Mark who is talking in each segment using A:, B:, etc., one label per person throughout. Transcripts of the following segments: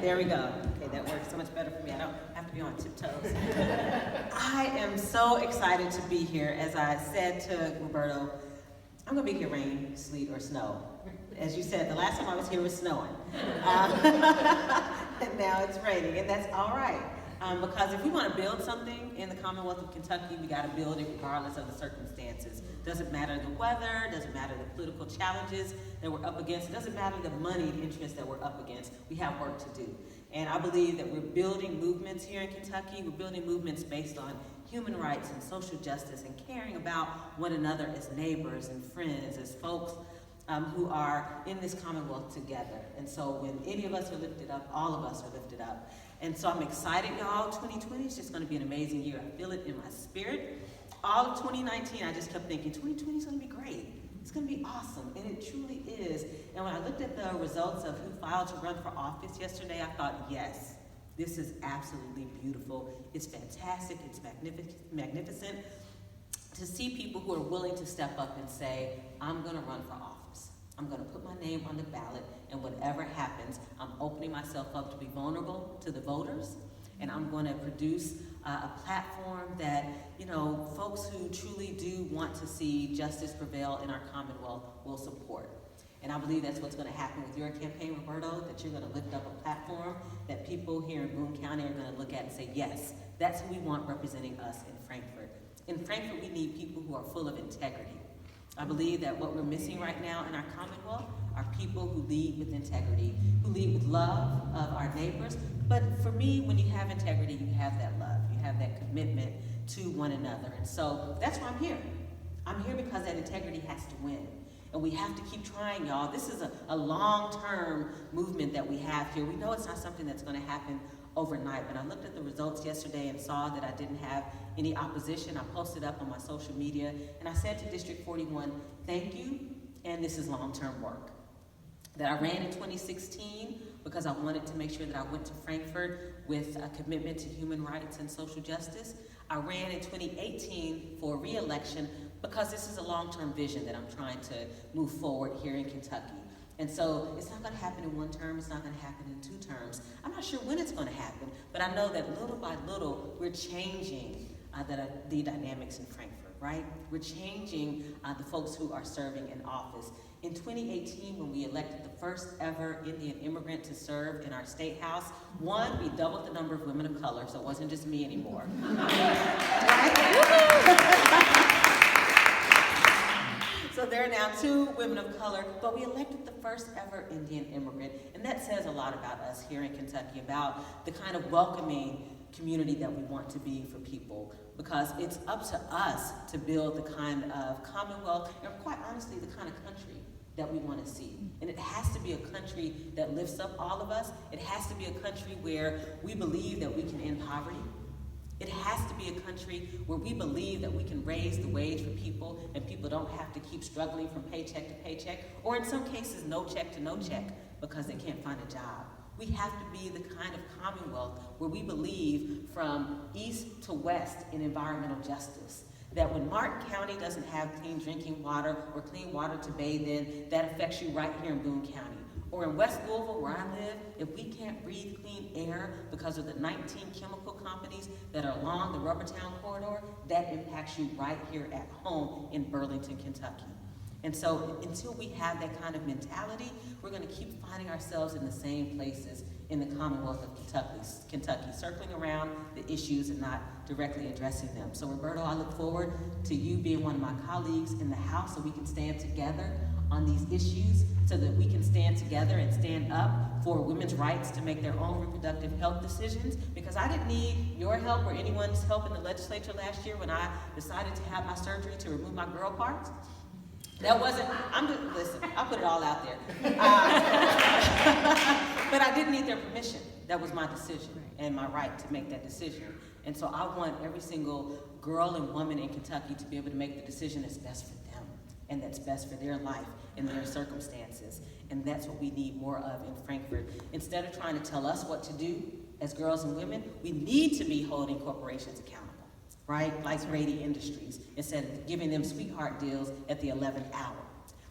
A: There we go. Okay, that works so much better for me. I don't have to be on tiptoes. I am so excited to be here. As I said to Roberto, I'm going to be here rain, sleet, or snow. As you said, the last time I was here was snowing. And now it's raining, and that's all right. Because if we want to build something in the Commonwealth of Kentucky, we got to build it regardless of the circumstances. Doesn't matter the weather, doesn't matter the political challenges that we're up against, it doesn't matter the moneyed interests that we're up against. We have work to do. And I believe that we're building movements here in Kentucky. We're building movements based on human rights and social justice and caring about one another as neighbors and friends, as folks who are in this Commonwealth together. And so when any of us are lifted up, all of us are lifted up. And so I'm excited, y'all. 2020 is just going to be an amazing year. I feel it in my spirit. All of 2019, I just kept thinking, 2020 is going to be great. It's going to be awesome, and it truly is. And when I looked at the results of who filed to run for office yesterday, I thought, yes, this is absolutely beautiful. It's fantastic. It's magnificent to see people who are willing to step up and say, I'm going to run for office. I'm going to put my name on the ballot, and whatever happens, I'm opening myself up to be vulnerable to the voters, and I'm going to produce a platform that, you know, folks who truly do want to see justice prevail in our Commonwealth will support. And I believe that's what's going to happen with your campaign, Roberto, that you're going to lift up a platform that people here in Boone County are going to look at and say, yes, that's who we want representing us in Frankfort. In Frankfort, we need people who are full of integrity. I believe that what we're missing right now in our Commonwealth are people who lead with integrity, who lead with love of our neighbors. But for me, when you have integrity, you have that love, you have that commitment to one another. And so that's why I'm here. I'm here because that integrity has to win. And we have to keep trying, y'all. This is a long-term movement that we have here. We know it's not something that's going to happen overnight. But I looked at the results yesterday and saw that I didn't have any opposition. I posted up on my social media, and I said to District 41, thank you, and this is long-term work. That I ran in 2016 because I wanted to make sure that I went to Frankfort with a commitment to human rights and social justice. I ran in 2018 for re-election because this is a long-term vision that I'm trying to move forward here in Kentucky. And so it's not going to happen in one term, it's not going to happen in 2 terms. I'm not sure when it's going to happen, but I know that little by little we're changing the dynamics in Frankfort, right? We're changing the folks who are serving in office. In 2018, when we elected the first ever Indian immigrant to serve in our state house, one, we doubled the number of women of color, so it wasn't just me anymore. So there are now 2 women of color, but we elected the first ever Indian immigrant, and that says a lot about us here in Kentucky, about the kind of welcoming community that we want to be for people, because it's up to us to build the kind of Commonwealth, and quite honestly, the kind of country that we want to see. And it has to be a country that lifts up all of us. It has to be a country where we believe that we can end poverty. It has to be a country where we believe that we can raise the wage for people and people don't have to keep struggling from paycheck to paycheck, or in some cases, no check to no check because they can't find a job. We have to be the kind of Commonwealth where we believe from east to west in environmental justice. That when Martin County doesn't have clean drinking water or clean water to bathe in, that affects you right here in Boone County. Or in West Louisville, where I live, if we can't breathe clean air because of the 19 chemical companies that are along the Rubbertown corridor, that impacts you right here at home in Burlington, Kentucky. And so until we have that kind of mentality, we're going to keep finding ourselves in the same places in the Commonwealth of Kentucky, circling around the issues and not directly addressing them. So Roberto, I look forward to you being one of my colleagues in the House so we can stand together on these issues, so that we can stand together and stand up for women's rights to make their own reproductive health decisions. Because I didn't need your help or anyone's help in the legislature last year when I decided to have my surgery to remove my girl parts. That wasn't, listen, I'll put it all out there. But I didn't need their permission. That was my decision and my right to make that decision. And so I want every single girl and woman in Kentucky to be able to make the decision that's best for them and that's best for their life and their circumstances. And that's what we need more of in Frankfort. Instead of trying to tell us what to do as girls and women, we need to be holding corporations accountable, right? Like Brady Industries, instead of giving them sweetheart deals at the 11th hour.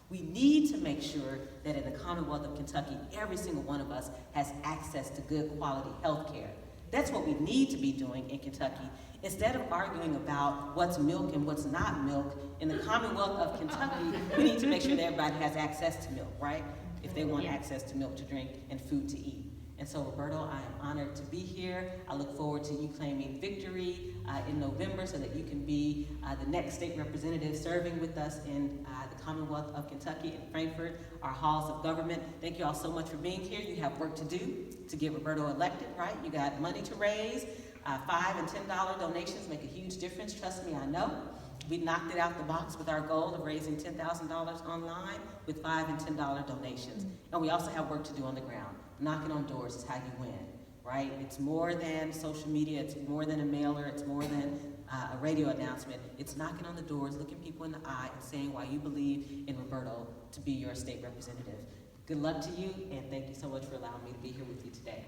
A: We need to make sure that in the Commonwealth of Kentucky, every single one of us has access to good quality health care. That's what we need to be doing in Kentucky. Instead of arguing about what's milk and what's not milk, in the Commonwealth of Kentucky, we need to make sure that everybody has access to milk, right? If they want access to milk to drink and food to eat. And so, Roberto, I am honored to be here. I look forward to you claiming victory in November so that you can be the next state representative serving with us in the Commonwealth of Kentucky in Frankfort, our halls of government. Thank you all so much for being here. You have work to do to get Roberto elected, right? You got money to raise. $5 and $10 donations make a huge difference. Trust me, I know. We knocked it out the box with our goal of raising $10,000 online with $5 and $10 donations. And we also have work to do on the ground. Knocking on doors is how you win, right? It's more than social media, it's more than a mailer, it's more than a radio announcement. It's knocking on the doors, looking people in the eye, and saying why you believe in Roberto to be your state representative. Good luck to you, and thank you so much for allowing me to be here with you today.